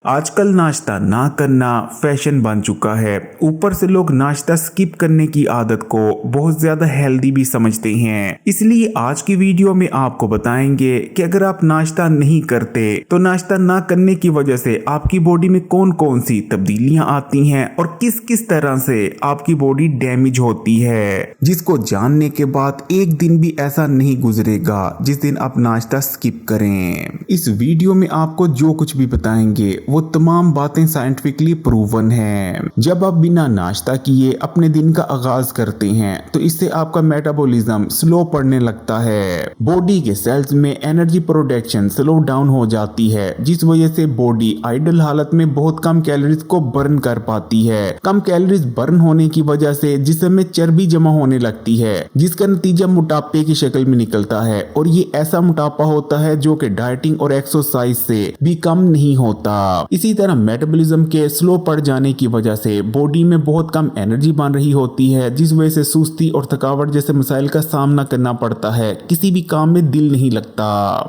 आजकल नाश्ता ना करना फैशन बन चुका है। ऊपर से लोग नाश्ता स्किप करने की आदत को बहुत ज्यादा हेल्दी भी समझते हैं। इसलिए आज की वीडियो में आपको बताएंगे कि अगर आप नाश्ता नहीं करते तो नाश्ता ना करने की वजह से आपकी बॉडी में कौन कौन सी तब्दीलियां आती हैं और किस किस तरह से आपकी बॉडी डैमेज होती है, जिसको जानने के बाद एक दिन भी ऐसा नहीं गुजरेगा जिस दिन आप नाश्ता स्किप करें। इस वीडियो में आपको जो कुछ भी बताएंगे वो तमाम बातें साइंटिफिकली प्रूवन हैं। जब आप बिना नाश्ता किए अपने दिन का आगाज करते हैं तो इससे आपका मेटाबॉलिज्म स्लो पड़ने लगता है। बॉडी के सेल्स में एनर्जी प्रोडक्शन स्लो डाउन हो जाती है, जिस वजह से बॉडी आइडल हालत में बहुत कम कैलोरीज को बर्न कर पाती है। कम कैलोरीज बर्न होने की वजह से जिस्म में चर्बी जमा होने लगती है, जिसका नतीजा मोटापे की शक्ल में निकलता है। और ये ऐसा मोटापा होता है जो कि डाइटिंग और एक्सरसाइज से भी कम नहीं होता। इसी तरह मेटाबॉलिज्म के स्लो पड़ जाने की वजह से बॉडी में बहुत कम एनर्जी बन रही होती है, जिस वजह से सुस्ती और थकावट जैसे मसाइल का सामना करना पड़ता है। किसी भी काम में दिल नहीं लगता।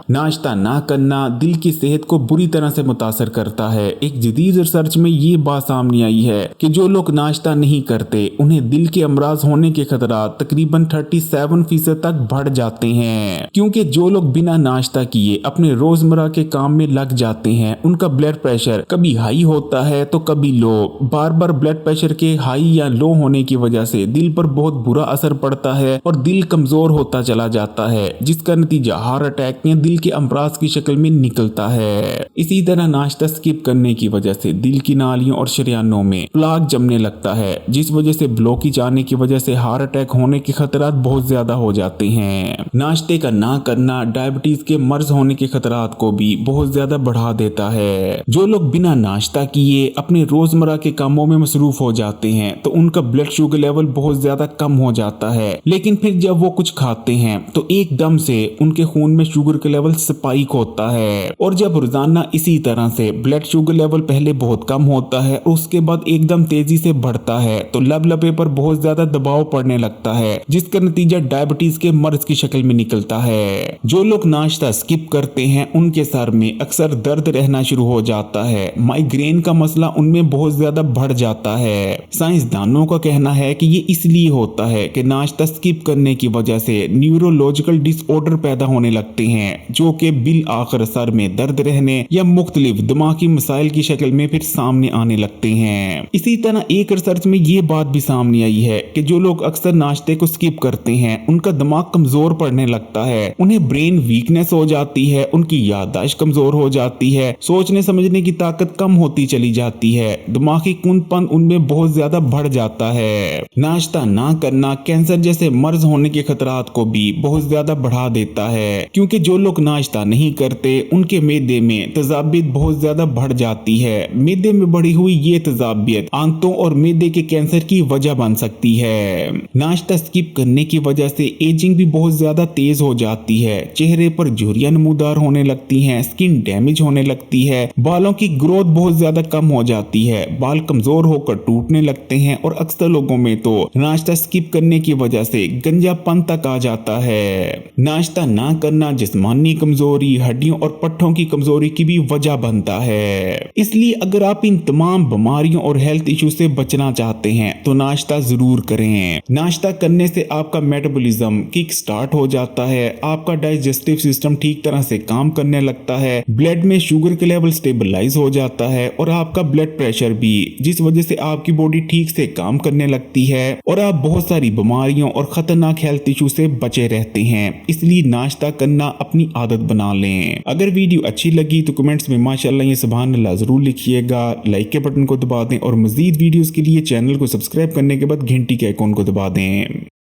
नाश्ता ना करना दिल की सेहत को बुरी तरह से मुतासर करता है। एक जदीद रिसर्च में ये बात सामने आई है कि जो लोग नाश्ता नहीं करते उन्हें दिल के अमराज होने के खतरा तकरीबन 37% तक बढ़ जाते हैं, क्योंकि जो लोग बिना नाश्ता किए अपने रोजमर्रा के काम में लग जाते हैं उनका ब्लड प्रेशर कभी हाई होता है तो कभी लो। बार बार ब्लड प्रेशर के हाई या लो होने की वजह से दिल पर बहुत बुरा असर पड़ता है और दिल कमजोर होता चला जाता है, जिसका नतीजा हार्ट अटैक या दिल के अमराज की शक्ल में निकलता है। इसी तरह नाश्ता स्किप करने की वजह से दिल की नालियों और शरियानों में प्लाक जमने लगता है, जिस वजह से ब्लॉकेज आने की वजह से हार्ट अटैक होने के खतरात बहुत ज्यादा हो जाते हैं। नाश्ते का ना करना डायबिटीज के मर्ज होने के खतरात को भी बहुत ज्यादा बढ़ा देता है। जो लोग बिना नाश्ता किए अपने रोजमर्रा के कामों में मसरूफ हो जाते हैं तो उनका ब्लड शुगर लेवल बहुत ज्यादा कम हो जाता है, लेकिन फिर जब वो कुछ खाते हैं तो एकदम से उनके खून में शुगर का लेवल स्पाइक होता है। और जब रोजाना इसी तरह से ब्लड शुगर लेवल पहले बहुत कम होता है और उसके बाद एकदम तेजी से बढ़ता है तो लबे पर बहुत ज्यादा दबाव पड़ने लगता है, जिसका नतीजा डायबिटीज के मर्ज की शक्ल में निकलता है। जो लोग नाश्ता स्किप करते हैं उनके सर में अक्सर दर्द रहना शुरू हो जाता है। माइग्रेन का मसला उनमें बहुत ज्यादा बढ़ जाता है। साइंसदानों का कहना है कि ये इसलिए होता है कि नाश्ता स्किप करने की वजह से न्यूरोलॉजिकल डिसऑर्डर पैदा होने लगते हैं, जो कि बिल आखिर सर में दर्द रहने या मुख्तलिफ दिमागी मसाइल की शक्ल में फिर सामने आने लगते हैं। इसी तरह एक रिसर्च में ये बात भी सामने आई है कि जो लोग अक्सर नाश्ते को स्किप करते हैं उनका दिमाग कमजोर पड़ने लगता है, उन्हें ब्रेन वीकनेस हो जाती है, उनकी याददाश्त कमजोर हो जाती है, सोचने समझने की ताकत कम होती चली जाती है, दिमागी कुंदपन उनमें बहुत ज्यादा बढ़ जाता है। नाश्ता ना करना कैंसर जैसे मर्ज होने के खतरात को भी बहुत ज्यादा बढ़ा देता है, क्योंकि जो लोग नाश्ता नहीं करते उनके मैदे में तेजाबियत बहुत ज्यादा बढ़ जाती है। मैदे में बढ़ी हुई ये तेजाबियत आंतों और मैदे के कैंसर की वजह बन सकती है। नाश्ता स्किप करने की वजह से एजिंग भी बहुत ज्यादा तेज हो जाती है, चेहरे पर झुर्रियां नमूदार होने लगती हैं, स्किन डैमेज होने लगती है, बालों की ग्रोथ बहुत ज्यादा कम हो जाती है, बाल कमजोर होकर टूटने लगते हैं और अक्सर लोगों में तो नाश्ता स्किप करने की वजह से गंजापन तक आ जाता है। नाश्ता ना करना जिस्मानी कमजोरी, हड्डियों और पट्टों की कमजोरी की भी वजह बनता है। इसलिए अगर आप इन तमाम बीमारियों और हेल्थ इशू से बचना चाहते हैं तो नाश्ता जरूर करें। नाश्ता करने से आपका मेटाबॉलिज्म किक स्टार्ट हो जाता है, आपका डाइजेस्टिव सिस्टम ठीक तरह से काम करने लगता है, ब्लड में शुगर के लेवल स्टेबलाइज हो जाता है और आपका ब्लड प्रेशर भी, जिस वजह से आपकी बॉडी ठीक से काम करने लगती है और आप बहुत सारी बीमारियों और खतरनाक हेल्थ इशू से बचे रहते हैं। इसलिए नाश्ता करना अपनी आदत बना लें। अगर वीडियो अच्छी लगी तो कमेंट्स में माशाल्लाह या सुभान अल्लाह जरूर लिखिएगा, लाइक के बटन को दबा दें और मजीद वीडियोस के लिए चैनल को सब्सक्राइब करने के बाद घंटी के आइकॉन को दबा दें।